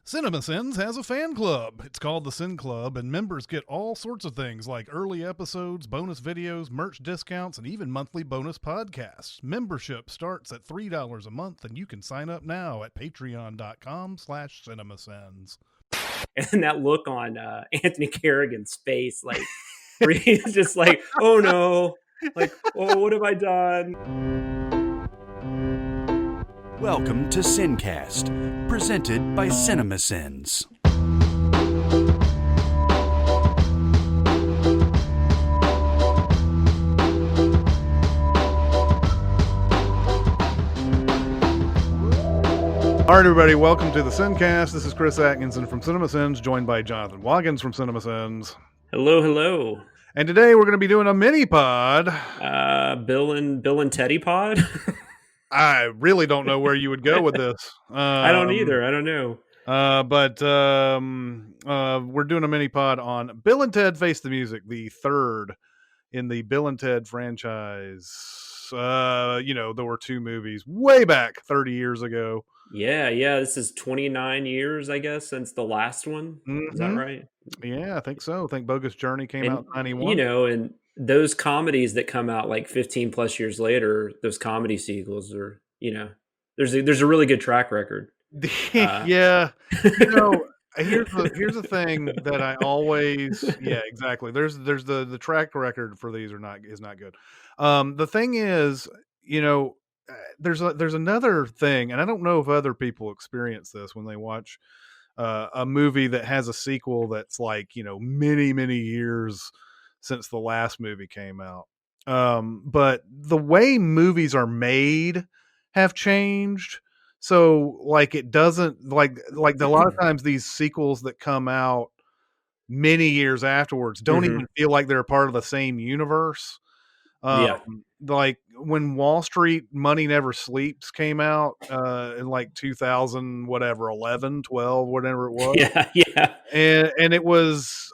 Cinemasins has a fan club. It's called the Sin Club, and members get all sorts of things like early episodes, bonus videos, merch discounts, and even monthly bonus podcasts. Membership starts at $3 a month, and you can sign up now at patreon.com/cinemasins. And that look on Anthony Carrigan's face, like, where he's just like, oh no, like, oh, what have I done? Welcome to SinCast, presented by Cinemasins. All right, everybody, welcome to the SinCast. This is Chris Atkinson from Cinemasins, joined by Jonathan Waggins from Cinemasins. Hello, hello. And today we're going to be doing a minipod. Bill and Teddy pod. I really don't know where you would go with this. I don't either. I don't know. But we're doing a mini pod on Bill and Ted Face the Music, the third in the Bill and Ted franchise. There were two movies way back 30 years ago. Yeah. This is 29 years, I guess, since the last one. Mm-hmm. Is that right? Yeah, I think so. I think Bogus Journey came out in 91. And those comedies that come out like 15 plus years later, those comedy sequels are, there's a really good track record. Yeah. Here's the thing that I always, exactly. There's the track record for these is not good. The thing is, there's another thing, and I don't know if other people experience this when they watch a movie that has a sequel that's like, many years since the last movie came out. But the way movies are made have changed. So like it doesn't like a lot of times these sequels that come out many years afterwards don't even feel like they're a part of the same universe. Like when Wall Street Money Never Sleeps came out in like 2000 whatever 11 12 whatever it was. Yeah. And it was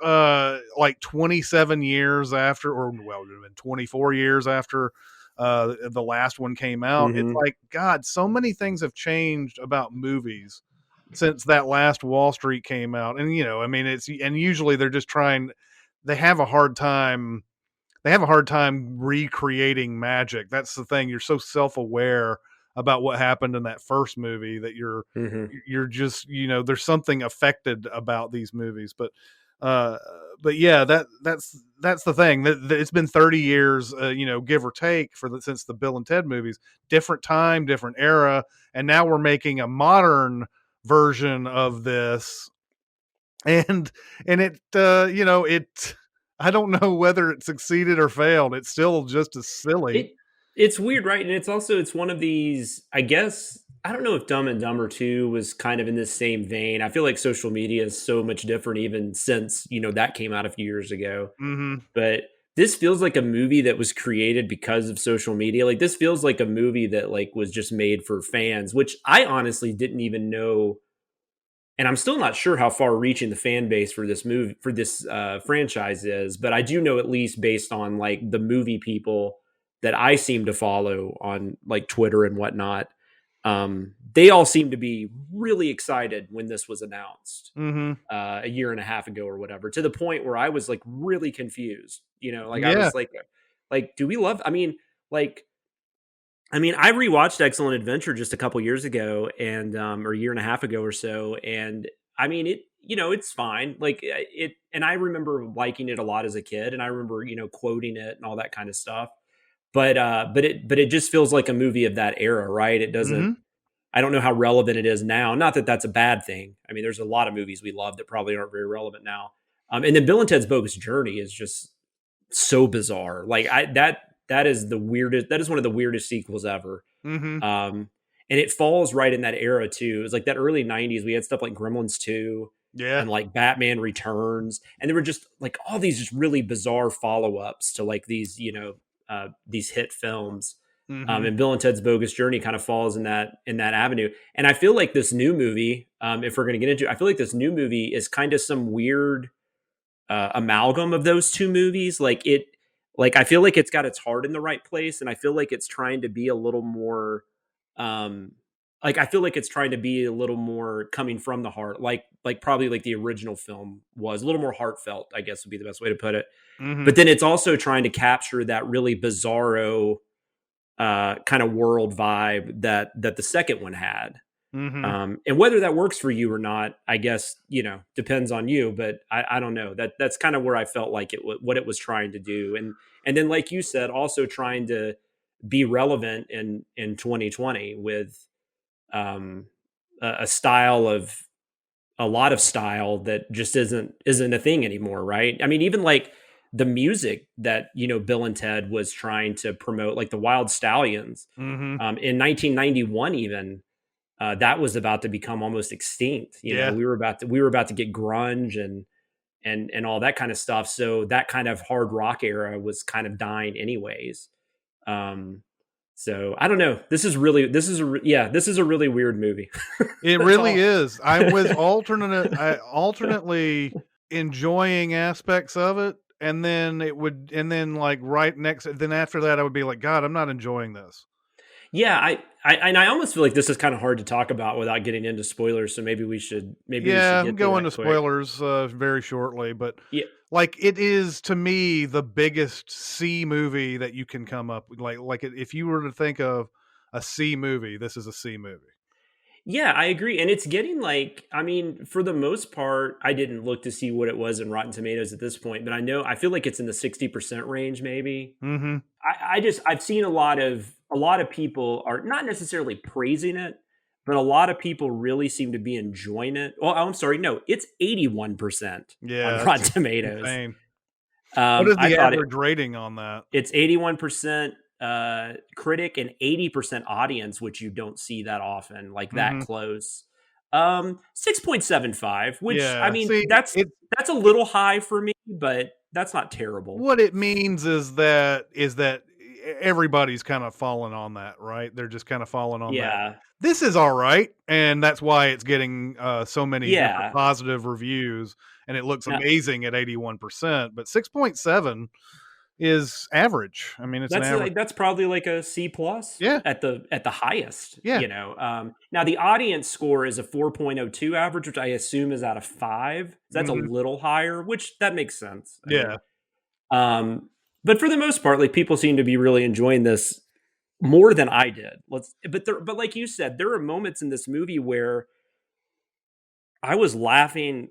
like 27 years after, or well, it would have been 24 years after the last one came out. It's like, God, so many things have changed about movies since that last Wall Street came out. And usually they're just they have a hard time recreating magic. That's the thing. You're so self-aware about what happened in that first movie that you're just, there's something affected about these movies. But yeah, that's the thing. That it's been 30 years, give or take, since the Bill and Ted movies. Different time, different era, and now we're making a modern version of this, and it. I don't know whether it succeeded or failed. It's still just as silly. It's weird, right? And it's one of these, I guess. I don't know if Dumb and Dumber 2 was kind of in this same vein. I feel like social media is so much different even since, that came out a few years ago. But this feels like a movie that was created because of social media. Like this feels like a movie that like was just made for fans, which I honestly didn't even know. And I'm still not sure how far reaching the fan base for this movie, for this franchise is, but I do know, at least based on like the movie people that I seem to follow on like Twitter and whatnot, they all seem to be really excited when this was announced a year and a half ago or whatever, to the point where I was like really confused, I was like, do we love, I rewatched Excellent Adventure just a couple years ago and, or a year and a half ago or so. And it's fine. Like it, and I remember liking it a lot as a kid, and I remember, quoting it and all that kind of stuff. But it just feels like a movie of that era, right? It doesn't, I don't know how relevant it is now. Not that that's a bad thing. I mean, there's a lot of movies we love that probably aren't very relevant now. And then Bill and Ted's Bogus Journey is just so bizarre. Like that is the weirdest. That is one of the weirdest sequels ever. And it falls right in that era too. It was like that early 90s. We had stuff like Gremlins 2 and like Batman Returns. And there were just like all these just really bizarre follow-ups to like these, these hit films. And Bill and Ted's Bogus Journey kind of falls in that avenue. And I feel like this new movie, if we're going to get into it, I feel like this new movie is kind of some weird amalgam of those two movies. I feel like it's got its heart in the right place, and I feel like it's trying to be a little more like I feel like it's trying to be a little more coming from the heart, like probably like the original film was a little more heartfelt, I guess would be the best way to put it. Mm-hmm. But then it's also trying to capture that really bizarro kind of world vibe that the second one had. Mm-hmm. And whether that works for you or not, I guess, depends on you. But I don't know. That's kind of where I felt like what it was trying to do, and then like you said, also trying to be relevant in 2020 with a style of a lot of style that just isn't a thing anymore, right? I mean, even like the music that Bill and Ted was trying to promote, like the Wild Stallions, Mm-hmm. in 1991, even that was about to become almost extinct. Yeah. We were about to get grunge and all that kind of stuff. So that kind of hard rock era was kind of dying anyways. So I don't know. This is a really weird movie. It really is. I was alternately enjoying aspects of it, and then like right next, then after that, I would be like, God, I'm not enjoying this. Yeah, I almost feel like this is kind of hard to talk about without getting into spoilers. So maybe we should Yeah, I'm get to going that to quick. spoilers very shortly, but Yeah. like it is to me the biggest C movie that you can come up with. Like if you were to think of a C movie, this is a C movie. Yeah, I agree. And it's getting like, I mean, for the most part, I didn't look to see what it was in Rotten Tomatoes at this point, but I feel like it's in the 60% range, maybe. Mm-hmm. I've seen a lot of people are not necessarily praising it, but a lot of people really seem to be enjoying it. Oh, I'm sorry. No, it's 81% Yeah, on Rotten Tomatoes. Insane. What is I the thought average rating on that? it's 81% critic and 80% audience, which you don't see that often, like that Mhm. close. 6.75, which Yeah, I mean, see, that's a little high for me, but that's not terrible. what it means is that everybody's kind of fallen on that, right? They're just kind of falling on that. Yeah. This is all right, and that's why it's getting so many different Yeah. positive reviews, and it looks Now- amazing at 81%. But 6.7 is average. I mean, it's an average. That's probably like a C plus. Yeah. At the highest. Yeah. Now the audience score is a 4.02 average, which I assume is out of 5. That's a little higher, which that makes sense. Yeah. But for the most part, like people seem to be really enjoying this more than I did. But like you said, there are moments in this movie where I was laughing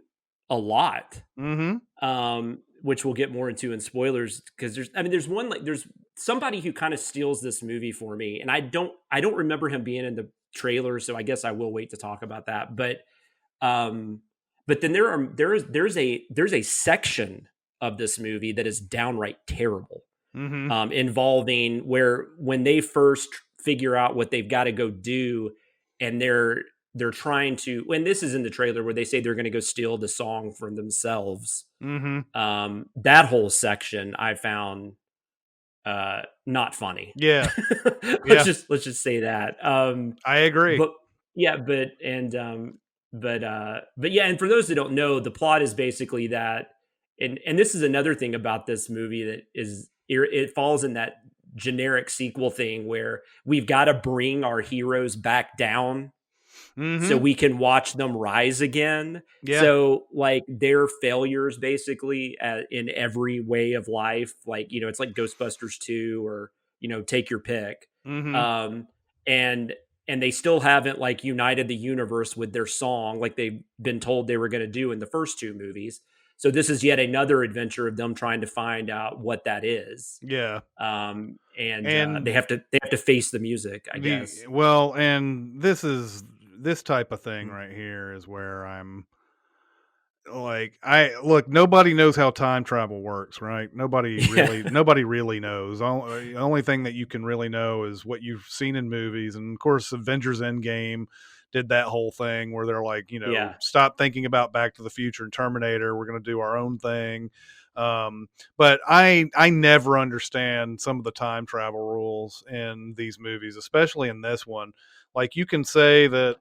a lot. Mm-hmm. Which we'll get more into in spoilers, because there's somebody who kind of steals this movie for me, and I don't remember him being in the trailer, so I guess I will wait to talk about that. But then there's a section of this movie that is downright terrible, involving when they first figure out what they've got to go do, and they're trying to, and this is in the trailer where they say they're going to go steal the song from themselves. That whole section I found not funny. Yeah. let's just say that. I agree. But yeah, but yeah, and for those that don't know, the plot is basically that, and this is another thing about this movie that is, it falls in that generic sequel thing where we've got to bring our heroes back down so we can watch them rise again. Yeah. So like their failures basically in every way of life, like, it's like Ghostbusters 2 or, take your pick. And they still haven't like united the universe with their song like they've been told they were going to do in the first 2 movies. So this is yet another adventure of them trying to find out what that is. Yeah. And they have to face the music, I guess. Well, and this type of thing right here is where I'm like, nobody knows how time travel works, right? Nobody really knows. The only thing that you can really know is what you've seen in movies. And of course, Avengers Endgame did that whole thing where they're like, stop thinking about Back to the Future and Terminator. We're going to do our own thing. But I never understand some of the time travel rules in these movies, especially in this one. Like, you can say that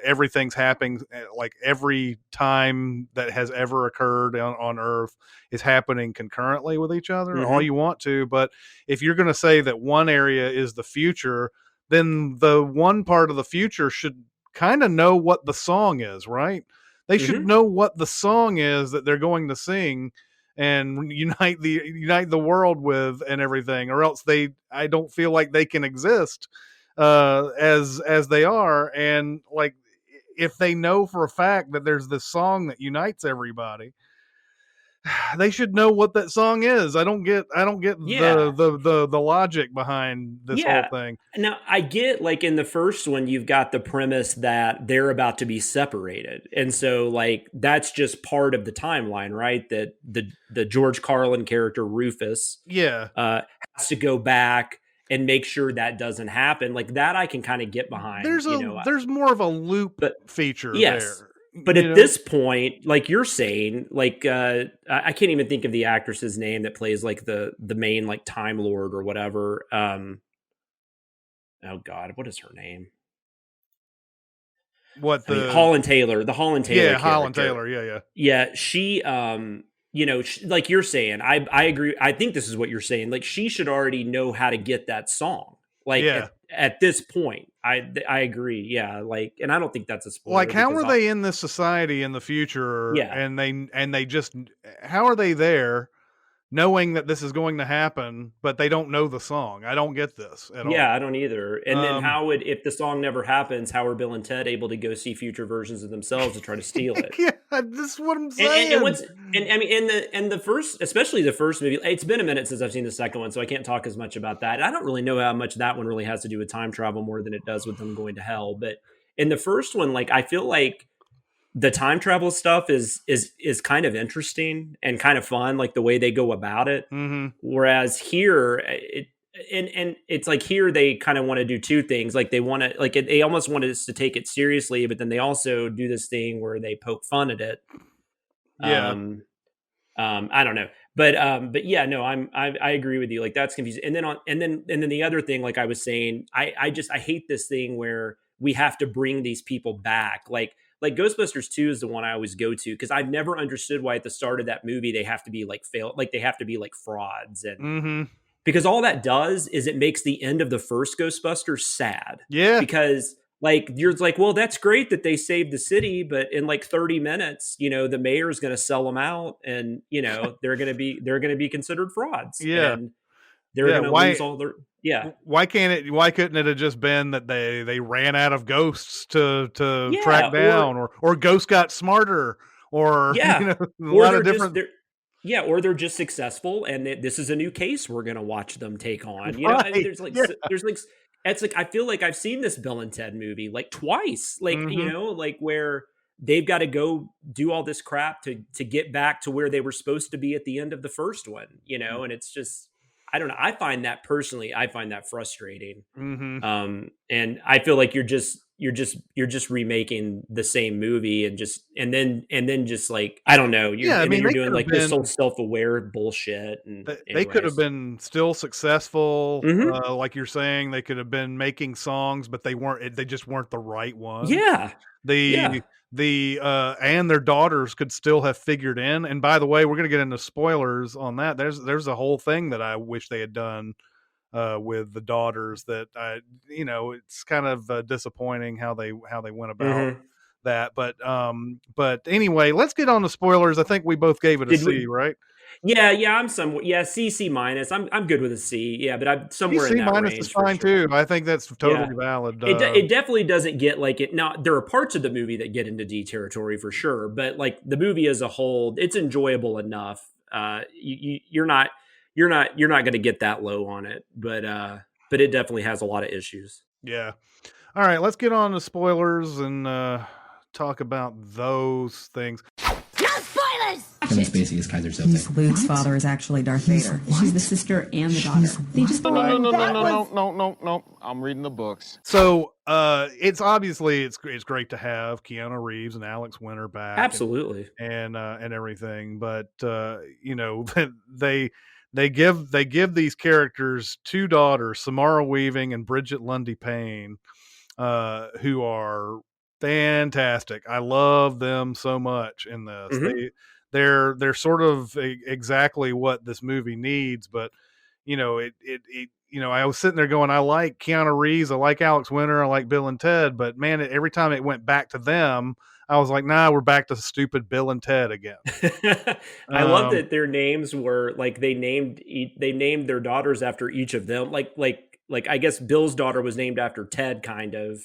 everything's happening, like every time that has ever occurred on Earth is happening concurrently with each other, all you want to. But if you're going to say that one area is the future, then the one part of the future should kind of know what the song is, right? They should know what the song is that they're going to sing and unite the world with and everything, or else I don't feel like they can exist as they are. And like, if they know for a fact that there's this song that unites everybody, they should know what that song is. I don't get the logic behind this whole thing. Now I get, like, in the first one, you've got the premise that they're about to be separated. And so, like, that's just part of the timeline, right? That the George Carlin character, Rufus, has to go back and make sure that doesn't happen. Like, that I can kind of get behind. There's more of a loop feature there. But at this point, like you're saying, like, I can't even think of the actress's name that plays, like, the main, like, Time Lord or whatever. Oh God, what is her name? Holland Taylor, the Holland Taylor. Yeah, Holland Taylor. Yeah. Yeah. She, like you're saying, I agree. I think this is what you're saying. Like, she should already know how to get that song. Like, at this point, I agree. Yeah. Like, and I don't think that's a spoiler. Like, how are they in this society in the future? Yeah. And they just, how are they there knowing that this is going to happen, but they don't know the song? I don't get this at all. Yeah, I don't either. And then if the song never happens, how are Bill and Ted able to go see future versions of themselves to try to steal it? Yeah, this is what I'm saying. And the first, especially the first movie, it's been a minute since I've seen the second one, so I can't talk as much about that. I don't really know how much that one really has to do with time travel more than it does with them going to hell. But in the first one, like, I feel like the time travel stuff is kind of interesting and kind of fun, like the way they go about it. Mm-hmm. Whereas here, it's like, here they kind of want to do two things. Like, they want to, like, they almost want us to take it seriously, but then they also do this thing where they poke fun at it. Yeah. I don't know, but yeah, no, I agree with you. Like, that's confusing. And then the other thing, like I was saying, I hate this thing where we have to bring these people back. Like Ghostbusters 2 is the one I always go to, because I've never understood why at the start of that movie they have to be like they have to be like frauds, and because all that does is it makes the end of the first Ghostbusters sad. Yeah, because, like, you're like, well, that's great that they saved the city, but in like 30 minutes, the mayor's going to sell them out, and they're going to be considered frauds. Yeah, and they're going to lose all their. Yeah. Why couldn't it have just been that they ran out of ghosts to track down, or ghosts got smarter, or a lot of different. Or they're just successful, and this is a new case we're going to watch them take on. There's like it's like, I feel like I've seen this Bill and Ted movie like twice, like like where they've got to go do all this crap to get back to where they were supposed to be at the end of the first one, and it's just. I don't know. I find that frustrating. Mm-hmm. And I feel like you're just remaking the same movie and then just like, I don't know. You're doing like this whole self-aware bullshit. And they could have been still successful. Like you're saying, they could have been making songs, but they weren't. They just weren't the right ones. Yeah. And their daughters could still have figured in. And by the way, we're going to get into spoilers on that. There's a whole thing that I wish they had done with the daughters that it's kind of disappointing how they went about that. But anyway, let's get on to spoilers. I think we both gave it a C, right? Yeah, I'm somewhat. Yeah, C minus. I'm good with a C. Yeah, but I'm somewhere in that range. C minus is fine too. I think that's totally valid. It definitely doesn't get like it. Now, there are parts of the movie that get into D territory for sure, but like the movie as a whole, it's enjoyable enough. You're not going to get that low on it, but it definitely has a lot of issues. Yeah. All right, let's get on to spoilers and talk about those things. Kevin Spacey is Kaiser Soze. Luke's father is actually Darth Vader. She's the sister and the daughter. They just No. I'm reading the books. So it's obviously it's great to have Keanu Reeves and Alex Winter back. Absolutely. And everything. But they give these characters two daughters, Samara Weaving and Bridget Lundy Payne, who are fantastic. I love them so much in this. They're sort of exactly what this movie needs, but I was sitting there going, I like Keanu Reeves, I like Alex Winter, I like Bill and Ted, but man, every time it went back to them, I was like, nah, we're back to stupid Bill and Ted again. I love that their names were like they named their daughters after each of them. Like I guess Bill's daughter was named after Ted, kind of,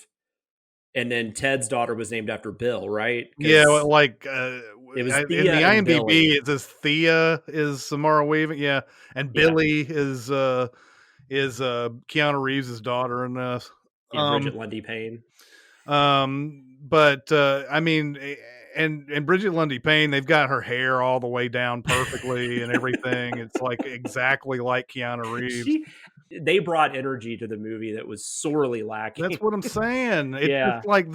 and then Ted's daughter was named after Bill, right? Yeah, like it was in the Thea and IMDb, Billy. it says Thea is Samara Weaving, yeah, and Billy is Keanu Reeves' daughter in this. Bridget Lundy Payne. But I mean, and Bridget Lundy Payne, they've got her hair all the way down perfectly and everything. It's like exactly like Keanu Reeves. They brought energy to the movie that was sorely lacking. That's what I'm saying. It's Yeah. just like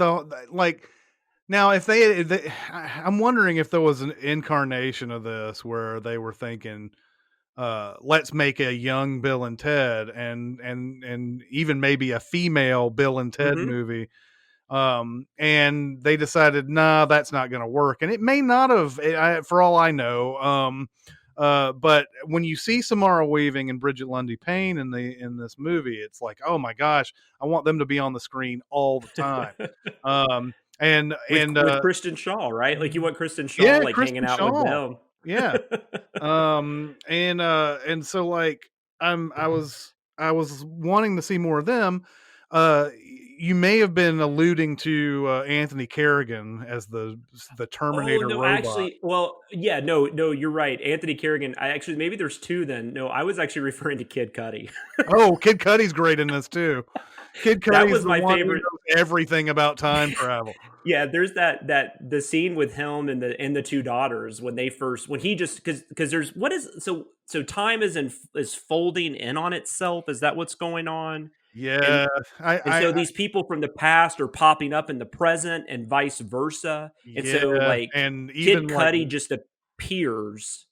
now if they, I'm wondering if there was an incarnation of this where they were thinking, let's make a young Bill and Ted and even maybe a female Bill and Ted movie. And they decided, nah, that's not going to work. And it may not have, for all I know. But when you see Samara Weaving and Bridget Lundy Payne in this movie, it's like, oh my gosh, I want them to be on the screen all the time. And with Kristen Shaw, right? Like you want Kristen Shaw hanging out with them. Yeah. And so like I was wanting to see more of them. You may have been alluding to Anthony Carrigan as the Terminator robot. Actually, well, yeah, no, you're right. Anthony Carrigan. Maybe there's two then. No, I was actually referring to Kid Cudi. Oh, Kid Cudi's great in this too. Kid Cudi was my favorite. Who knows everything about time travel. Yeah, there's the scene with him and the two daughters when he just because there's so time is folding in on itself. Is that what's going on? Yeah, so these people from the past are popping up in the present, and vice versa. And so, like, and even Kid Cudi just appears.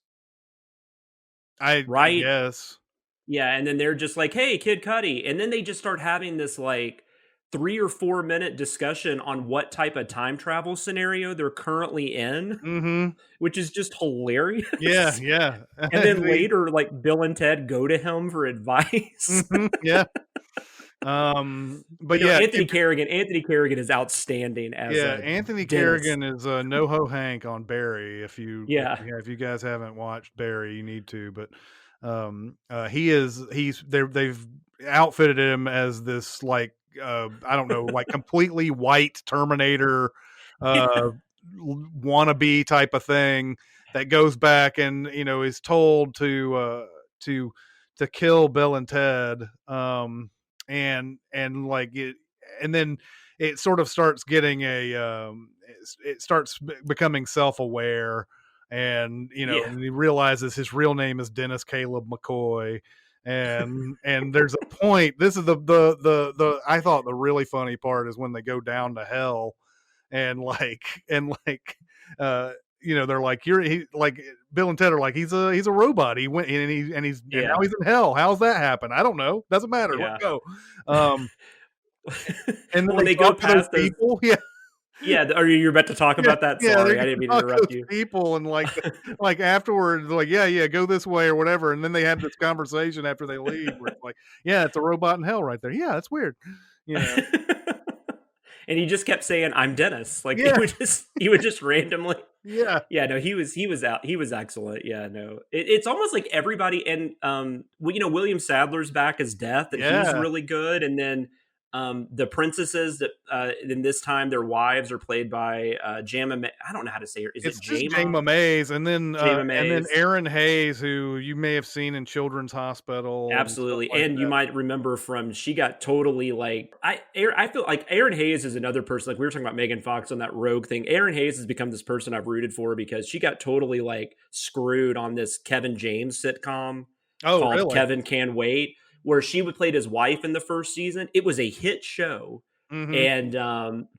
Right? Yes. Yeah, and then they're just like, "Hey, Kid Cudi," and then they just start having this like 3 or 4 minute discussion on what type of time travel scenario they're currently in, which is just hilarious. Yeah. And then later, like Bill and Ted go to him for advice. Yeah. But Anthony Carrigan is outstanding as Anthony Carrigan is NoHo Hank on Barry. If you guys haven't watched Barry, you need to. But they've outfitted him as this like I don't know, like completely white Terminator wannabe type of thing that goes back and is told to kill Bill and Ted. And like it, and then it sort of starts getting it starts becoming self-aware, and and he realizes his real name is Dennis Caleb McCoy, and there's a point. This is the I thought the really funny part is when they go down to hell, and they're like, like Bill and Ted are like, he's a robot. He went and now he's in hell. How's that happen? I don't know. Doesn't matter. Let's go. And then when they go past those people, are you about to talk about that? Sorry, I didn't mean to interrupt you. People and like afterwards, like go this way or whatever, and then they have this conversation after they leave. Where it's like, it's a robot in hell right there. Yeah, that's weird. And he just kept saying, "I'm Dennis." Like he would just randomly. No, he was out. He was excellent. Yeah, no, it's almost like everybody. And William Sadler's back as Death, and he's really good. And then the princesses that in this time their wives are played by Jama. I don't know how to say her. Is it Jama Mays? And then Erin Hayes, who you may have seen in Children's Hospital. Absolutely, and you might remember she got totally like I feel like Erin Hayes is another person. Like we were talking about Megan Fox on that Rogue thing. Erin Hayes has become this person I've rooted for because she got totally like screwed on this Kevin James sitcom called really? Kevin Can Wait, where she played his wife in the first season. It was a hit show. And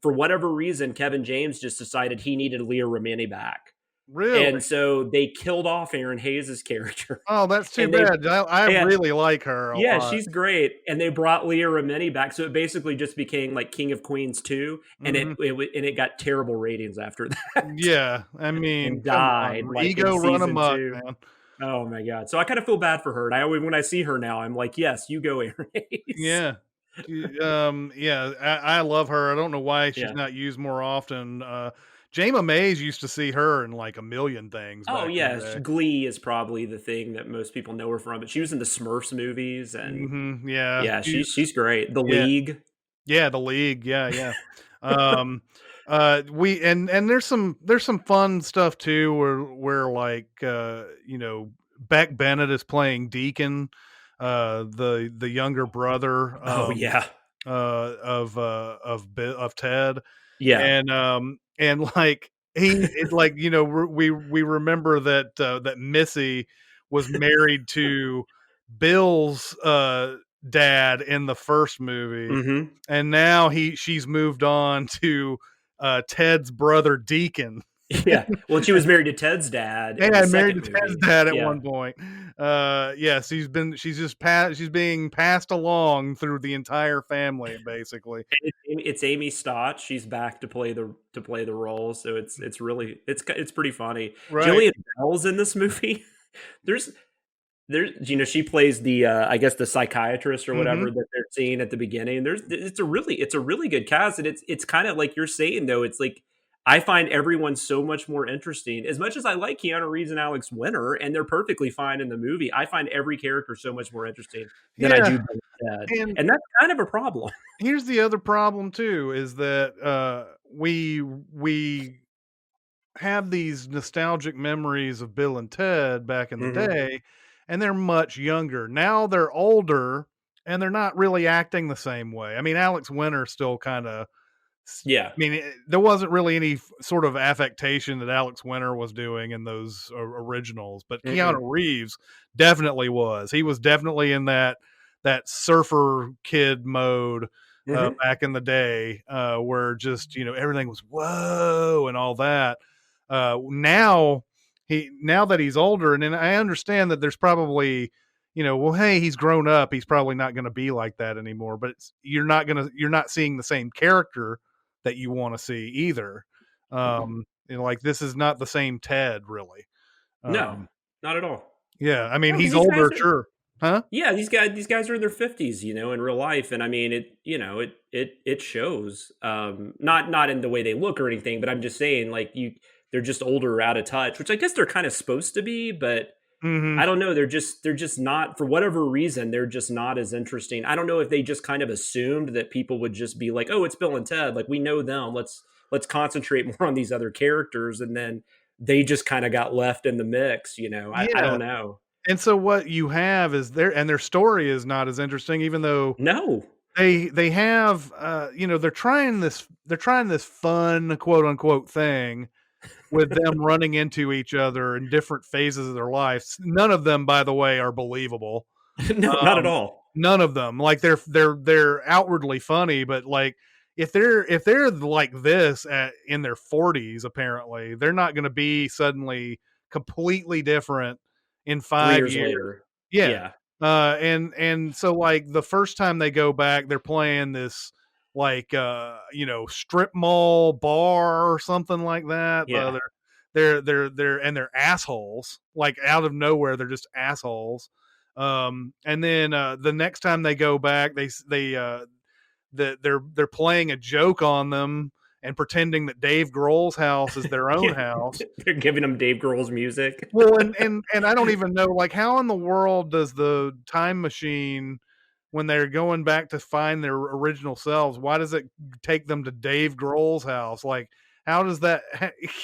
for whatever reason, Kevin James just decided he needed Leah Remini back. Really? And so they killed off Erin Hayes' character. Oh, that's too bad. I really like her a lot. She's great. And they brought Leah Remini back. So it basically just became like King of Queens 2. And it got terrible ratings after that. Yeah. I mean, and died. Ego run amok, man. Oh my god. So I kind of feel bad for her. And I always when I see her now, I'm like, yes, you go, Aries. Yeah. Yeah, I love her. I don't know why she's Yeah. not used more often. Jama Mays used to see her in like a million things Oh back in the yeah, day. Glee is probably the thing that most people know her from, but she was in the Smurfs movies, and Yeah, yeah, she's great. The yeah, League. yeah, the league. Yeah, yeah. Um, we and there's some fun stuff too, where like Beck Bennett is playing Deacon, the younger brother Oh yeah, of Ted, yeah, and like it's like we remember that Missy was married to Bill's dad in the first movie, hmm and now she's moved on to Ted's brother Deacon. yeah. Well, she was married to Ted's dad in the Yeah, married to second Ted's movie. dad at Yeah, one point. Yeah, she's being passed along through the entire family, basically. and it's Amy Stott. She's back to play the role, so it's really it's pretty funny. Right. Jillian Bell's in this movie. There's she plays the I guess the psychiatrist or whatever Hmm. that they're seeing at the beginning. It's a really good cast, and it's kind of like you're saying though. It's like I find everyone so much more interesting. As much as I like Keanu Reeves and Alex Winter, and they're perfectly fine in the movie, I find every character so much more interesting than I Yeah, do Bill and Ted, and and that's kind of a problem. here's the other problem too: is that we have these nostalgic memories of Bill and Ted back in the hmm day, and they're much younger. Now they're older, and they're not really acting the same way. I mean, Alex Winter still kind of. Yeah. I mean, there wasn't really any sort of affectation that Alex Winter was doing in those originals, but Keanu Mm-mm. Reeves definitely was. He was definitely in that surfer kid mode hmm back in the day, where just everything was whoa and all that. Now that he's older, and then I understand that there's probably well, hey, he's grown up. He's probably not going to be like that anymore. But you're not seeing the same character that you want to see either. Like this is not the same Ted, really. No, Um, not at all. yeah, I mean No, because he's these older, guys are sure, huh? Yeah, these guys are in their 50s, in real life, and I mean it shows. Not in the way they look or anything, but I'm just saying like they're just older, out of touch, which I guess they're kind of supposed to be, but Hmm. I don't know, they're just not, for whatever reason, they're just not as interesting. I don't know if they just kind of assumed that people would just be like, "Oh, it's Bill and Ted, like we know them. Let's concentrate more on these other characters," and then they just kind of got left in the mix. I Yeah, don't know. and so what you have is their story is not as interesting, even though No. they have they're trying this fun quote unquote thing with them running into each other in different phases of their lives. None of them, by the way, are believable. No, not at Um, all. None of them. Like they're outwardly funny, but like if they're like this in their 40s, apparently they're not going to be suddenly completely different in 3 5 years years. later. Yeah. Yeah. And so like the first time they go back, they're playing this like strip mall bar or something like that. Yeah. They're assholes. Like out of nowhere, they're just assholes. And then the next time they go back, they're playing a joke on them and pretending that Dave Grohl's house is their own Yeah. house. They're giving them Dave Grohl's music. Well, and I don't even know, like, how in the world does the time machine, when they're going back to find their original selves, why does it take them to Dave Grohl's house? Like, how does that,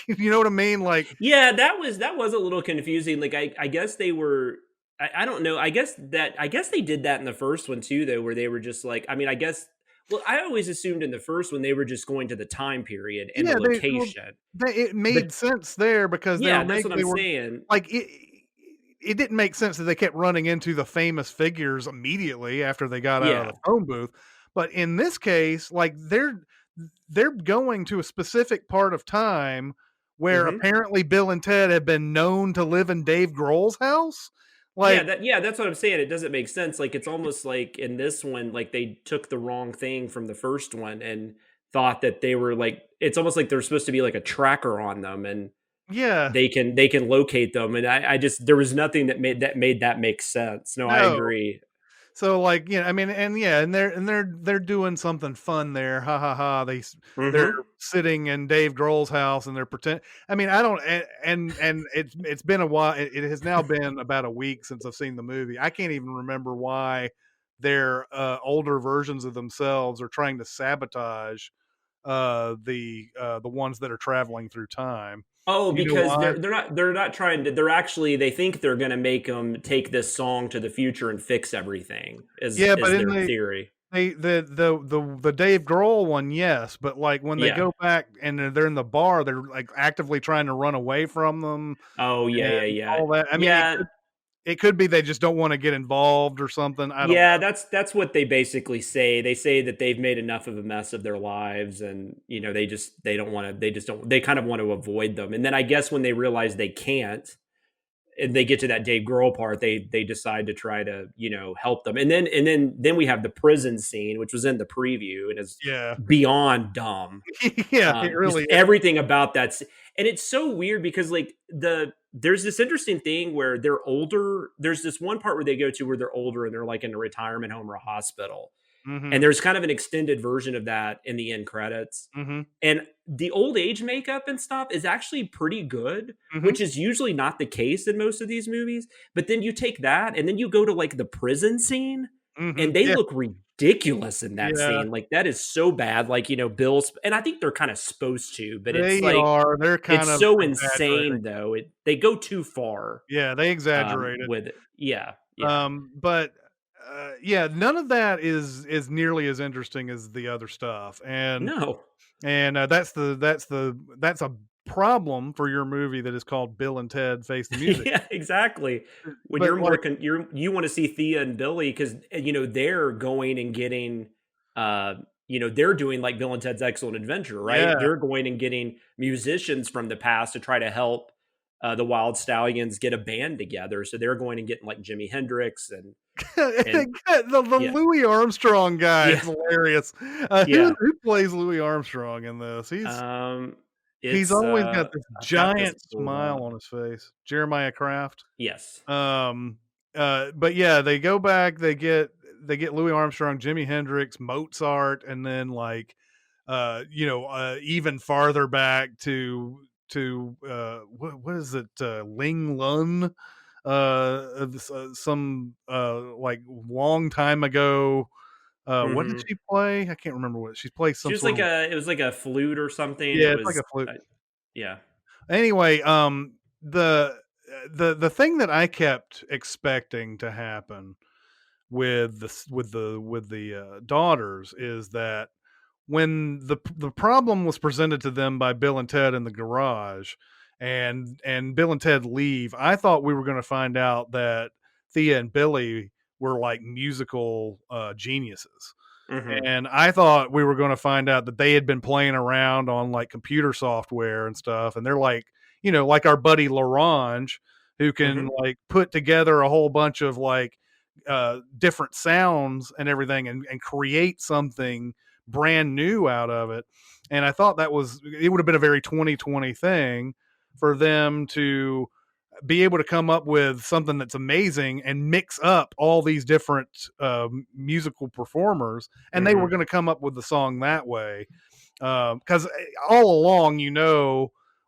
you know what I mean? Like, Yeah, that was a little confusing. Like I guess they were I don't know. I guess they did that in the first one too, though, where they were just like, I mean, I guess, well, I always assumed in the first one they were just going to the time period and the yeah, location. it But made sense there because yeah, that's what I'm they were saying. like, it didn't make sense that they kept running into the famous figures immediately after they got out of Yeah. the phone booth. But in this case, like they're going to a specific part of time where Mhm. apparently Bill and Ted have been known to live in Dave Grohl's house. Like, Yeah, that's what I'm saying. It doesn't make sense. Like it's almost like in this one, like they took the wrong thing from the first one and thought that they were like, it's almost like they're supposed to be like a tracker on them, and Yeah. they can locate them. And I just there was nothing that made that make sense. No, I No. agree. So like, I mean, and yeah, and they're doing something fun there. Ha ha ha. They're Hmm. sitting in Dave Grohl's house and they're pretend. I mean, I don't and it's been a while. It has now been about a week since I've seen the movie. I can't even remember why their older versions of themselves are trying to sabotage the ones that are traveling through time. Oh, Do you know because why? they're not trying to. They're actually they think they're going to make them take this song to the future and fix everything. Yeah, but Is in their theory? the Dave Grohl one, yes, but like when they Yeah. go back and they're in the bar, they're like actively trying to run away from them Oh, yeah, and yeah, yeah, all that. I mean, yeah. it could be they just don't want to get involved or something. I don't Yeah, know. that's what they basically say. They say that they've made enough of a mess of their lives, and they don't want to. They just don't. They kind of want to avoid them. And then I guess when they realize they can't, and they get to that Dave Grohl part, they decide to try to help them. And then we have the prison scene, which was in the preview, and is Yeah, beyond dumb. yeah, it Just really is. everything about that, and it's so weird because like there's this interesting thing where they're older. There's this one part where they go to where they're older and they're like in a retirement home or a hospital, Hmm. and there's kind of an extended version of that in the end credits. Hmm. And the old age makeup and stuff is actually pretty good, Hmm. which is usually not the case in most of these movies. But then you take that and then you go to like the prison scene Hmm. and they Yeah, look ridiculous in that yeah, scene. Like that is so bad. Like, Bill's, and I think they're kind of supposed to, but it's they like, are. They're kind it's of so exaggerating. insane though. They go too far Yeah, they exaggerated. with it. Yeah. Yeah. But yeah, none of that is nearly as interesting as the other stuff, No. and that's a problem for your movie that is called Bill and Ted Face the Music. Yeah, exactly. When But you're more like, you want to see Thea and Billy because they're going and getting they're doing like Bill and Ted's Excellent Adventure, right? yeah, They're going and getting musicians from the past to try to help the Wild Stallions get a band together. So they're going and getting like Jimi Hendrix and the yeah, Louis Armstrong guy is yeah, hilarious. yeah. Who plays Louis Armstrong in this? Um, He's it's always got this I've got this giant pulled smile up. on his face. Jeremiah Kraft. Yes. Um, but yeah, they go back. They get Louis Armstrong, Jimi Hendrix, Mozart, and then like, even farther back to what is it? Ling Lun. Some like long time ago. What did Hmm. she play? I can't remember what she plays. She Some was sort like of it was like a flute or something. It yeah, it's like was, a flute. yeah. Anyway, the the thing that I kept expecting to happen with the daughters is that when the problem was presented to them by Bill and Ted in the garage, and Bill and Ted leave, I thought we were going to find out that Thea and Billy were like musical geniuses. Hmm. And I thought we were going to find out that they had been playing around on like computer software and stuff. And they're like, like our buddy Larange, who can Hmm. like put together a whole bunch of like different sounds and everything and create something brand new out of it. And I thought it would have been a very 2020 thing for them to be able to come up with something that's amazing and mix up all these different musical performers, and they were Hmm. going to come up with the song that way. Because all along,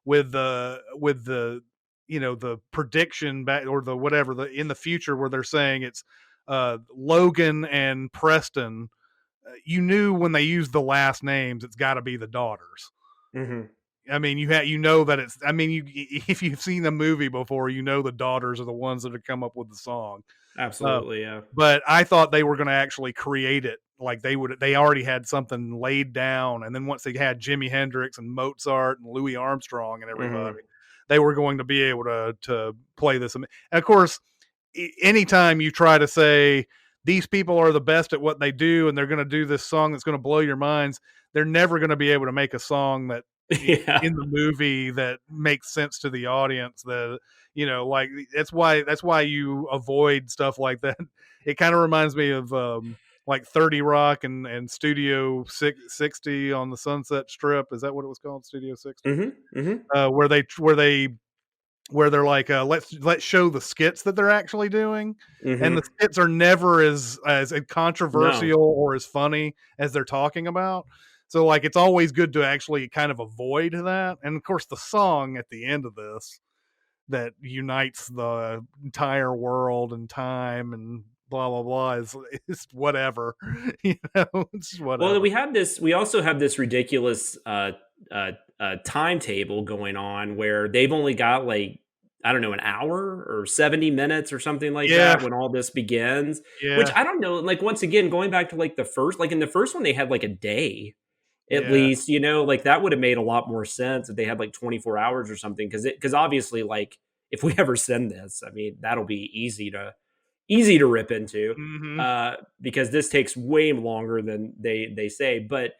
with the the prediction back or the whatever the in the future where they're saying it's Logan and Preston, you knew when they used the last names, it's got to be the daughters. Hmm. I mean, that it's. I mean, if you've seen the movie before, the daughters are the ones that have come up with the song. Uh, Absolutely, yeah. but I thought they were going to actually create it. Like they would. They already had something laid down, and then once they had Jimi Hendrix and Mozart and Louis Armstrong and everybody, Hmm. they were going to be able to play this. And of course, anytime you try to say these people are the best at what they do and they're going to do this song that's going to blow your minds, they're never going to be able to make a song that Yeah. in the movie that makes sense to the audience. That like that's why you avoid stuff like that. It kind of reminds me of like 30 Rock and Studio 60 on the Sunset Strip. Is that what it was called? Studio 60? Mm-hmm. Mm-hmm. Where they're like, let's show the skits that they're actually doing, and the Mm-hmm. skits are never as No. controversial or as funny as they're talking about. So like, it's always good to actually kind of avoid that. And of course, the song at the end of this that unites the entire world and time and blah blah blah is whatever, it's Well, whatever. we also have this ridiculous timetable going on where they've only got like, I don't know, an hour or 70 minutes or something like Yeah, that when all this begins, which yeah, I don't know. Like, once again, going back to like in the first one, they had like a day at yeah. least, like that would have made a lot more sense if they had like 24 hours or something. Because obviously, like, if we ever send this, I mean, that'll be easy to rip into, Hmm. because this takes way longer than they say. But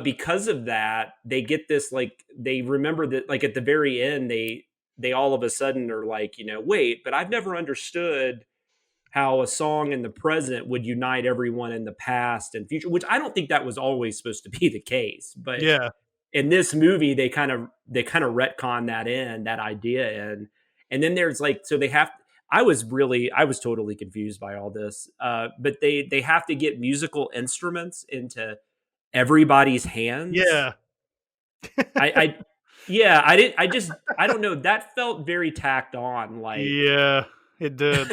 because of that, they get this, like, they remember that, like, at the very end, they all of a sudden are like, wait, but I've never understood how a song in the present would unite everyone in the past and future, which I don't think that was always supposed to be the case. But Yeah, in this movie, they kind of retcon that idea and then there's like, so they have. I was totally confused by all this. But they have to get musical instruments into everybody's hands. yeah. I yeah, I don't know. That felt very tacked on, like, Yeah, it did.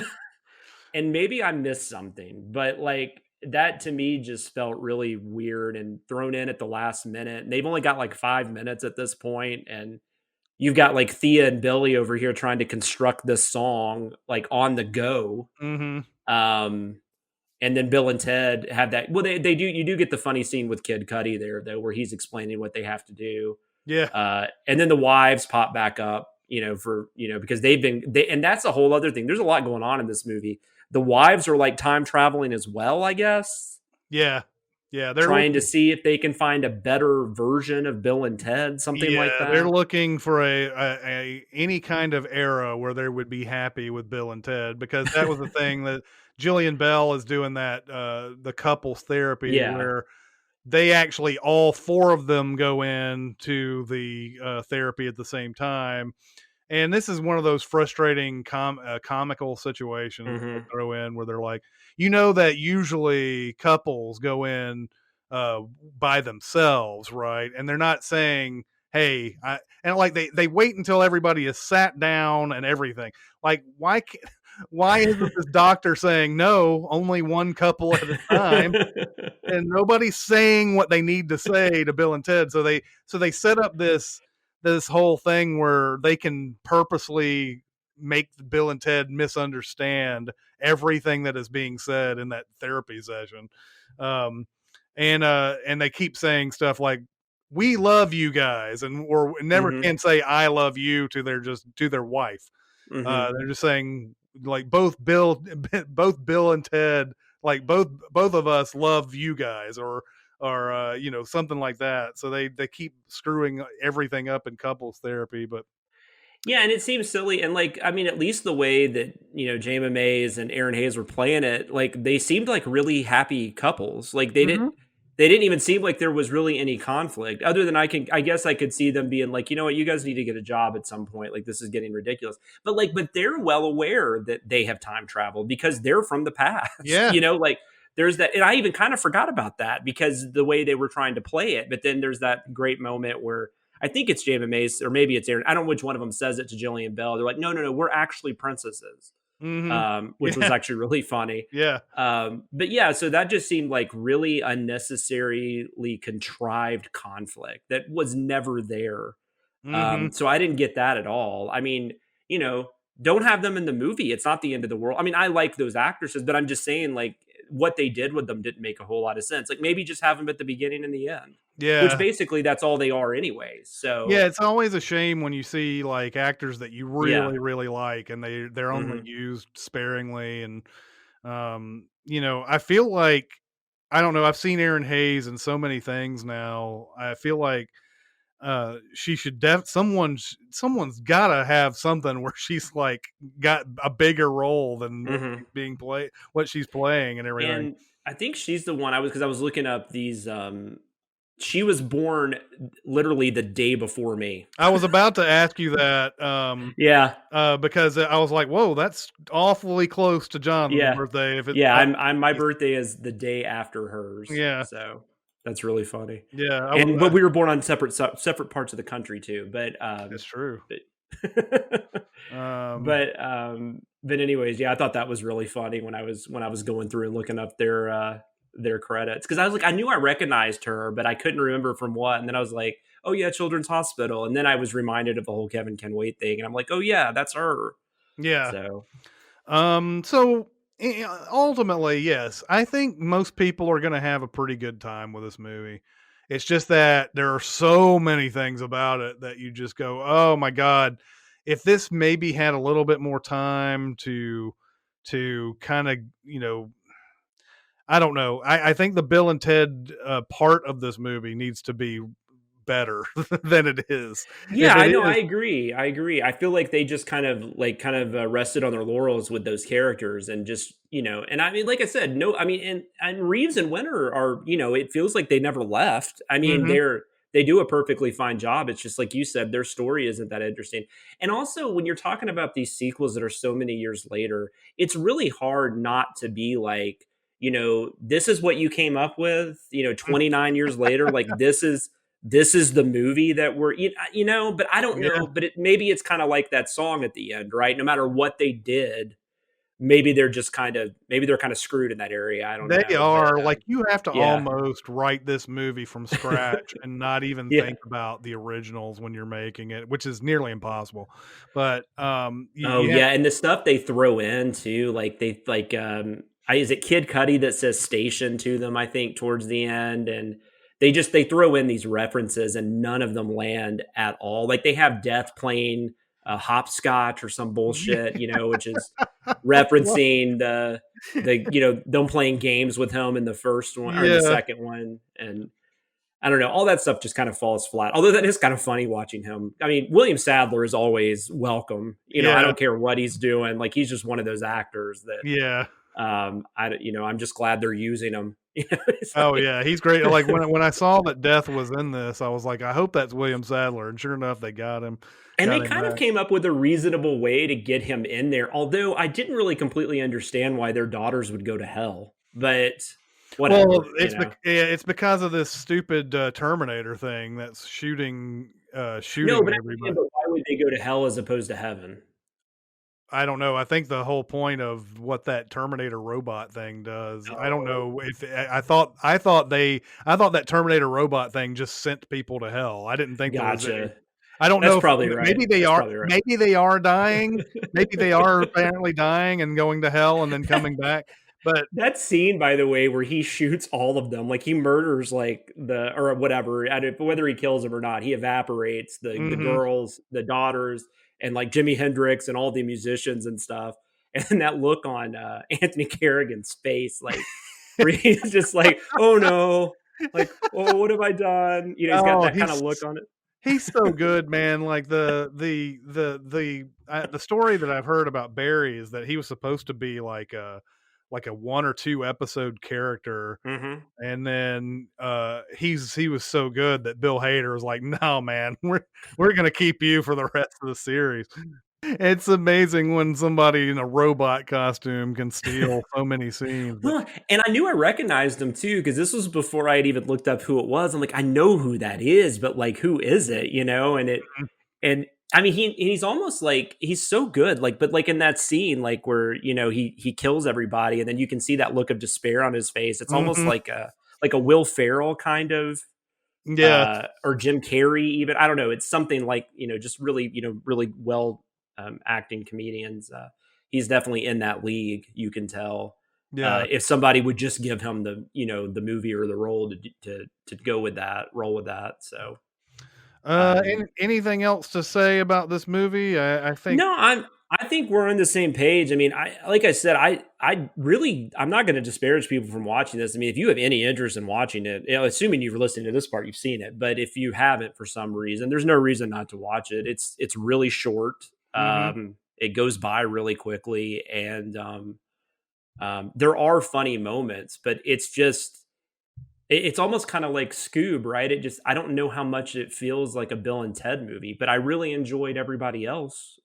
and maybe I missed something, but like that to me just felt really weird and thrown in at the last minute. And they've only got like 5 minutes at this point, and you've got like Thea and Billy over here trying to construct this song like on the go. Hmm. Um, and then Bill and Ted have that. Well, they do. You do get the funny scene with Kid Cudi there, though, where he's explaining what they have to do. Yeah, And then the wives pop back up, because and that's a whole other thing. There's a lot going on in this movie. The wives are like time traveling as well, I guess, yeah, yeah. trying to see if they can find a better version of Bill and Ted, something like They're that. looking for a any kind of era where they would be happy with Bill and Ted, because that was the thing that Jillian Bell is doing, that the couples therapy Yeah. where they actually, all four of them, go in to the therapy at the same time. And this is one of those frustrating comical situations that they Hmm. throw in, where they're like, that usually couples go in uh, by themselves, right? And they're not saying, "Hey," and like they wait until everybody is sat down and everything. Like, why isn't this doctor saying no, only one couple at a time? And nobody's saying what they need to say to Bill and Ted. So they set up this whole thing where they can purposely make Bill and Ted misunderstand everything that is being said in that therapy session. Um, and they keep saying stuff like, "We love you guys," and or never Hmm. can say "I love you" to their wife. Hmm. They're just saying, like, both Bill and Ted, like, both of us love you guys, or something like that. So they keep screwing everything up in couples therapy. But Yeah, and it seems silly. And like, I mean, at least the way that, Jama Mays and Aaron Hayes were playing it, like they seemed like really happy couples. Like Mhm. they didn't even seem like there was really any conflict, other than I guess I could see them being like, you know what, you guys need to get a job at some point. Like, this is getting ridiculous. But they're well aware that they have time travel because they're from the past. Yeah, Like there's that, and I even kind of forgot about that because the way they were trying to play it. But then there's that great moment where I think it's Jama Mace, or maybe it's Aaron. I don't know which one of them says it to Jillian Bell. They're like, no, no, no, we're actually princesses, hmm, which was yeah, actually really funny. yeah, But yeah, so that just seemed like really unnecessarily contrived conflict that was never there. hmm, So I didn't get that at all. I mean, don't have them in the movie. It's not the end of the world. I mean, I like those actresses, but I'm just saying, like, what they did with them didn't make a whole lot of sense. Like, maybe just have them at the beginning and the end, which yeah. basically that's all they are anyways. So Yeah, it's always a shame when you see like actors that you yeah. really, really like, and they're only Hmm. used sparingly. And I feel like, I don't know, I've seen Aaron Hayes in so many things now. I feel like she should someone's gotta have something where she's like got a bigger role than Hmm. what she's playing and everything. And I think she's the one because I was looking up these. She was born literally the day before me. I was about to ask you that. Yeah, Because I was like, "Whoa, that's awfully close to Jonathan's yeah, birthday." If it, yeah. I'm my birthday is the day after hers. yeah, So that's really funny. yeah, But we were born on separate parts of the country too. that's true. But Um, but anyways, yeah, I thought that was really funny when I was going through and looking up their credits, because I was like, I knew I recognized her, but I couldn't remember from what. And then I was like, oh yeah, Children's Hospital, and then I was reminded of the whole Kevin Can Wait thing, and I'm like, oh yeah, that's her. yeah. So So ultimately, yes, I think most people are going to have a pretty good time with this movie. It's just that there are so many things about it that you just go, "Oh my god, if this maybe had a little bit more time to kind of, I don't know. I think the Bill and Ted part of this movie needs to be better than it is. yeah, If it I know. I is, agree. I agree. I feel like they just kind of rested on their laurels with those characters, and just, and I mean, like I said, no, I mean, and Reeves and Winter are, it feels like they never left. I mean, mhm, they do a perfectly fine job. It's just like you said, their story isn't that interesting. And also, when you're talking about these sequels that are so many years later, it's really hard not to be like, this is what you came up with, 29 years later, like this is the movie that we're, but I don't yeah. know, but maybe it's kind of like that song at the end, right? No matter what they did, maybe they're kind of screwed in that area. I don't They know, but are, like, you have to yeah, almost write this movie from scratch and not even yeah. think about the originals when you're making it, which is nearly impossible. But, Oh you have yeah, and the stuff they throw in too, like is it Kid Cudi that says station to them, I think, towards the end, and they throw in these references and none of them land at all. Like they have Death playing hopscotch or some bullshit, which is referencing them playing games with him in the first one or in the yeah, second one, and I don't know. All that stuff just kind of falls flat. Although that is kind of funny watching him. I mean, William Sadler is always welcome. I yeah, don't care what he's doing. Like he's just one of those actors that yeah. I'm just glad they're using him. It's Oh, like, yeah, he's great. Like, when I saw that Death was in this, I was like, "I hope that's William Sadler," and sure enough, they and they got him kind of back. came up with a reasonable way to get him in there. Although I didn't really completely understand why their daughters would go to hell, but Well, whatever. yeah, it's because of this stupid, Terminator thing that's No, shooting but I everybody. understand. But why would they go to hell as opposed to heaven? I don't know. I think the whole point of what that Terminator robot thing does, I don't Oh, know if I thought that Terminator robot thing just sent people to hell. I didn't think there was any. gotcha. I don't That's know if probably right. That's probably right. maybe they are dying. Maybe they are apparently dying and going to hell and then coming back. But That scene, by the way, where he shoots all of them, like he murders like or whatever, whether he kills them or not, he evaporates the mhm. girls, the daughters, and like Jimi Hendrix and all the musicians and stuff. And that look on Anthony Carrigan's face, like where he's just like, "Oh no, like, oh, what have I done?" He's got Oh, that kind of look on it. he's so good, man. Like the story that I've heard about Barry is that he was supposed to be like a 1 or 2 episode character, Hmm. and then he was so good that Bill Hader was like, "No, man, we're gonna keep you for the rest of the series." It's amazing when somebody in a robot costume can steal so many scenes, but Well, and I knew I recognized him too, because this was before I had even looked up who it was. I'm like, I know who that is, but like, who is it? And I mean, he's almost like he's so good, like, but like in that scene, like where he kills everybody, and then you can see that look of despair on his face. It's almost mhm, like a Will Ferrell kind of, yeah, or Jim Carrey, even. I don't know. It's something like just really really well acting comedians. He's definitely in that league. You can tell yeah. if somebody would just give him the movie or the role to go with that, roll with that. So um, Anything else to say about this movie? I think. no, I think we're on the same page. I mean, like I said, I'm not going to disparage people from watching this. I mean, if you have any interest in watching it, assuming you're listening to this part, you've seen it. But if you haven't for some reason, there's no reason not to watch it. It's really short. Mhm. It goes by really quickly, and There are funny moments, but it's just it's almost kind of like Scoob, right? I don't know how much it feels like a Bill and Ted movie, but I really enjoyed everybody else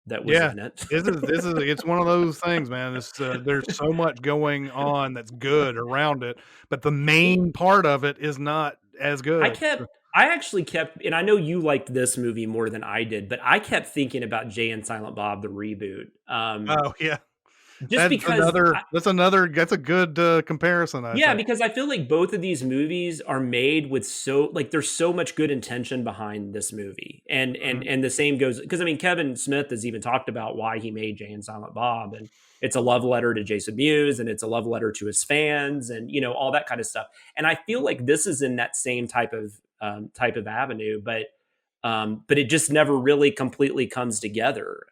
that was Yeah. in it. This is it's one of those things, man. It's there's so much going on that's good around it, but the It- main part of it is not as I good. kept, I actually kept, and I know you liked this movie more than I did, but I kept thinking about Jay and Silent Bob the reboot, Oh, yeah. just because That's a good comparison, I yeah, think. because I feel like both of these movies are made with there's so much good intention behind this movie. And Mhm. and the same goes because I mean Kevin Smith has even talked about why he made Jay and Silent Bob, and it's a love letter to Jason Mewes and it's a love letter to his fans and all that kind of stuff. And I feel like this is in that same type of avenue, but it just never really completely comes together.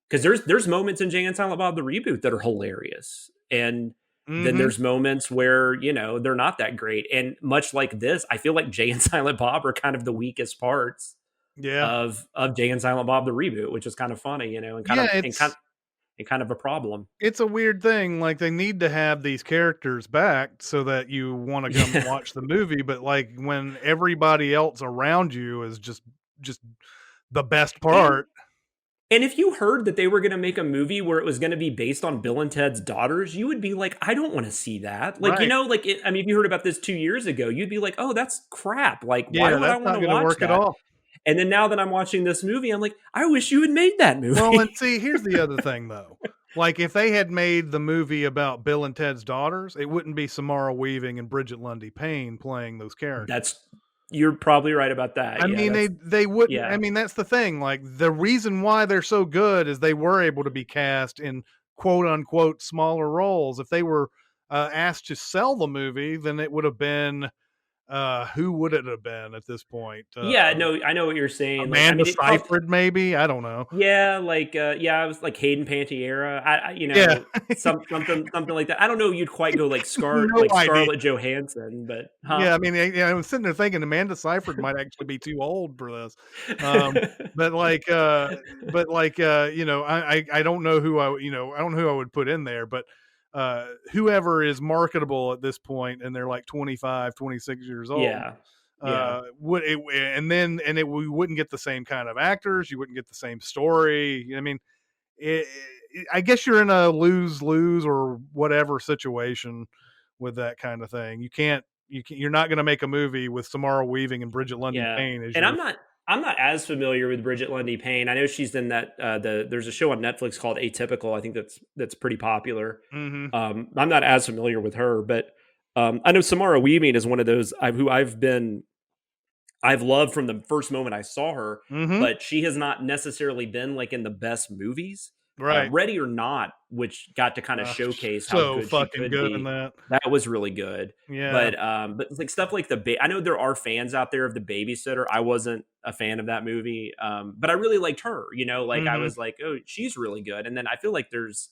Because there's moments in Jay and Silent Bob the reboot that are hilarious, and then Mhm. there's moments where they're not that great. And much like this, I feel like Jay and Silent Bob are kind of the weakest parts Yeah. of Jay and Silent Bob the reboot, which is kind of funny, and kind Yeah, of and kind of a problem. it's a weird thing, like, they need to have these characters back so that you wanna come Yeah. watch the movie, but, like, when everybody else around you is just the best And part. and if you heard that they were going to make a movie where it was going to be based on Bill and Ted's daughters, you would be like, I don't want to see that. Like, Right. I mean, if you heard about this 2 years ago, you'd be like, oh, that's crap. Like, why Yeah, would I that's want not to gonna watch work at that? all. And then now that I'm watching this movie, I'm like, I wish you had made that Well, and movie. see, here's the other thing, though. Like, if they had made the movie about Bill and Ted's daughters, it wouldn't be Samara Weaving and Bridget Lundy Payne playing those characters. That's You're probably right about that. I Yeah, mean, they wouldn't. I yeah. mean, that's the thing. Like, the reason why they're so good is they were able to be cast in quote unquote smaller roles. If they were asked to sell the movie, then it would have been who would it have been at this point? Yeah, no, I know what you're saying. Like, I Amanda mean, it probably, Seyfried, maybe. I don't know. yeah, like, I was like Hayden Panettiere. Yeah, Something like that. I don't know. You'd quite go no like idea. Scarlett Johansson, but Yeah, I mean, I was sitting there thinking Amanda Seyfried might actually be too old for this. But I don't know who I don't know who I would put in there, but whoever is marketable at this point and they're like 25, 26 years old, yeah, yeah, we wouldn't get the same kind of actors, you wouldn't get the same story. I mean, I guess you're in a lose-lose or whatever situation with that kind of thing. You're not going to make a movie with Samara Weaving and Bridget Lundy yeah. Payne as And your. I'm not as familiar with Bridget Lundy Payne. I know she's in that there's a show on Netflix called Atypical. I think that's pretty popular. Mhm. I'm not as familiar with her, but I know Samara Weaving is one of those I've loved from the first moment I saw her, Mhm. but she has not necessarily been like in the best movies. Right. Ready or Not, which got to kind of showcase how So good she fucking could good in be. that. That was really good. Yeah. But it's like stuff like I know there are fans out there of The Babysitter. I wasn't a fan of that movie, but I really liked her. Like I Mhm. was like, oh, she's really good. And then I feel like there's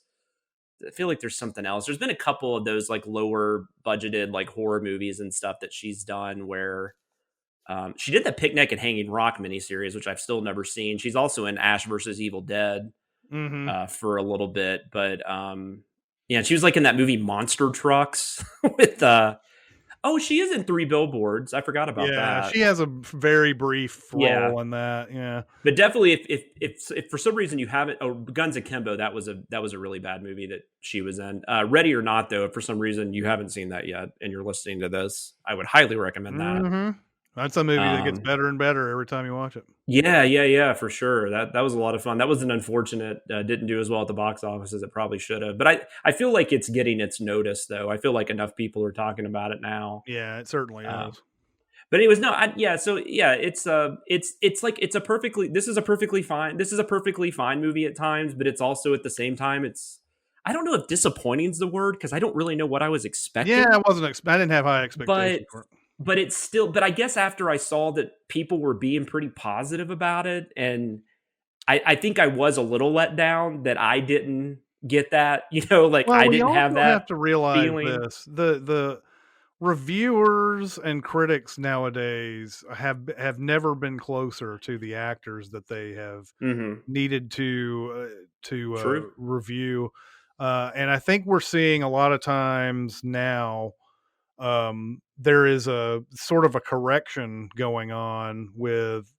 something else. There's been a couple of those like lower budgeted like horror movies and stuff that she's done where she did the Picnic at Hanging Rock miniseries, which I've still never seen. She's also in Ash versus Evil Dead Mhm. for a little bit, but yeah, she was like in that movie Monster Trucks with oh, she is in Three Billboards. I forgot about Yeah, that. she has a very brief Yeah, role in that. Yeah. but definitely if for some reason you haven't, oh, Guns Akimbo, that was a really bad movie that she was in. Ready or Not, though, if for some reason you haven't seen that yet and you're listening to this, I would highly recommend that. Mhm. That's a movie that gets Um, better and better every time you watch it. yeah, for sure. That was a lot of fun. That was an unfortunate didn't do as well at the box office as it probably should have. But I feel like it's getting its notice though. I feel like enough people are talking about it now. Yeah, it certainly Uh, is. but anyways, no, yeah. So yeah, it's like this is a perfectly fine movie at times, but it's also at the same time I don't know if disappointing is the word because I don't really know what I was Yeah, expecting, I didn't have high but expectations for it. it's still, but I guess after I saw that people were being pretty positive about it, and I think I was a little let down that I didn't get that, like Well, I we didn't have also that have to realize feeling. this. The reviewers and critics nowadays have never been closer to the actors that they have Hmm. needed to True. review. And I think we're seeing a lot of times now, there is a sort of a correction going on with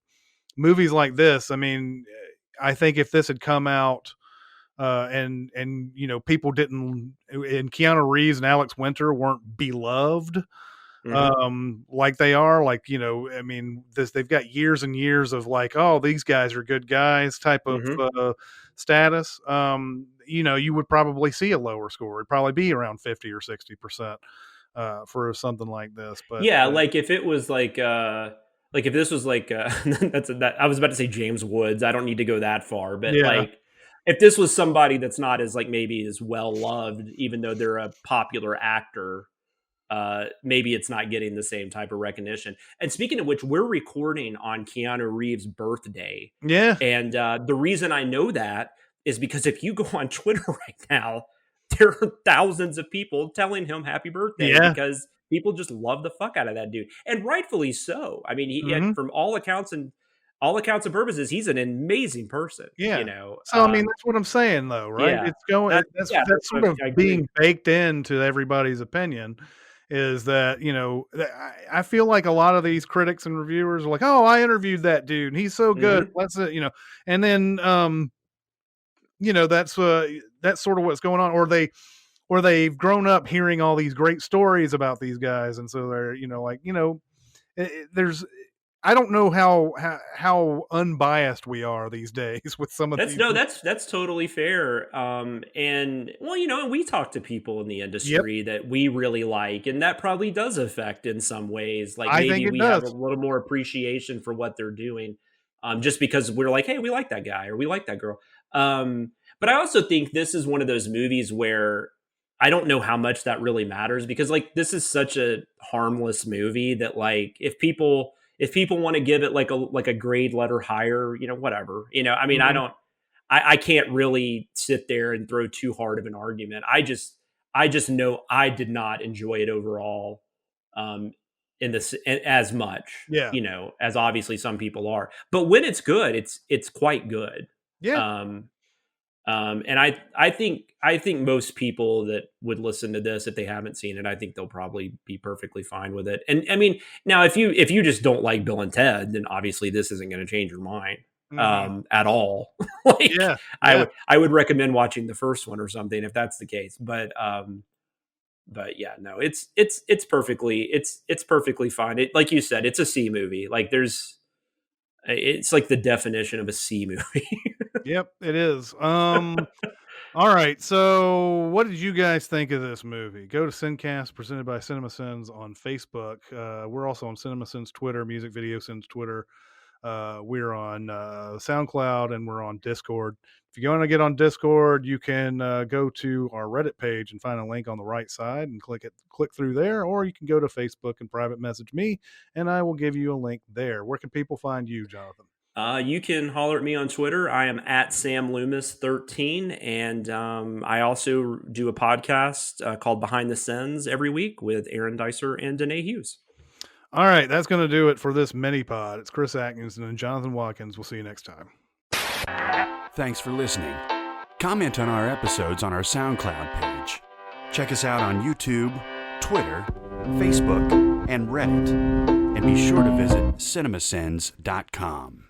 movies like this. I mean, I think if this had come out, and people didn't, and Keanu Reeves and Alex Winter weren't beloved, like they are, like, I mean, they've got years and years of like, oh, these guys are good guys type of status. You would probably see a lower score. It'd probably be around 50 or 60% for something like this. But yeah, like if it was like if this was like that I was about to say James Woods. I don't need to go that far, but Yeah. like if this was somebody that's not as like maybe as well loved, even though they're a popular actor, maybe it's not getting the same type of recognition. And speaking of which, we're recording on Keanu Reeves' birthday. Yeah. And the reason I know that is because if you go on Twitter right now, there are thousands of people telling him happy birthday because people just love the fuck out of that dude. And rightfully so. I mean, he from all accounts and purposes, he's an amazing person. Yeah. So, I mean, that's what I'm saying though, right? Yeah. It's going, that's sort of being baked into everybody's opinion. Is that, I feel like a lot of these critics and reviewers are like, oh, I interviewed that dude, he's so good. Let's, and then, that's sort of what's going on. Or they've grown up hearing all these great stories about these guys. And so they're, there's, I don't know how unbiased we are these days with some of these. That's totally fair. And well, and we talk to people in the industry that we really like, and that probably does affect in some ways. Like maybe we have a little more appreciation for what they're doing, just because we're like, hey, we like that guy or we like that girl. But I also think this is one of those movies where I don't know how much that really matters, because like this is such a harmless movie that like if people want to give it like a grade letter higher, whatever, I mean, I can't really sit there and throw too hard of an argument. I just know I did not enjoy it overall, in this as much, as obviously some people are, but when it's good, it's quite good. Yeah. And I think most people that would listen to this, if they haven't seen it, I think they'll probably be perfectly fine with it. And I mean, now if you just don't like Bill and Ted, then obviously this isn't going to change your mind at all. Like, I would recommend watching the first one or something if that's the case. But yeah, no, it's perfectly fine. It, like you said, it's a C movie. Like it's like the definition of a C movie. Yep, it is. All right. So what did you guys think of this movie? Go to SinCast, presented by Cinemasins, on Facebook. We're also on Cinemasins Twitter, Music Video Sins Twitter. We're on SoundCloud, and we're on Discord. If you want to get on Discord, you can go to our Reddit page and find a link on the right side and click through there, or you can go to Facebook and private message me, and I will give you a link there. Where can people find you, Jonathan? You can holler at me on Twitter. I am at SamLoomis13, and I also do a podcast called Behind the Sins every week with Aaron Dicer and Danae Hughes. All right, that's going to do it for this mini-pod. It's Chris Atkinson and Jonathan Watkins. We'll see you next time. Thanks for listening. Comment on our episodes on our SoundCloud page. Check us out on YouTube, Twitter, Facebook, and Reddit. And be sure to visit cinemasins.com.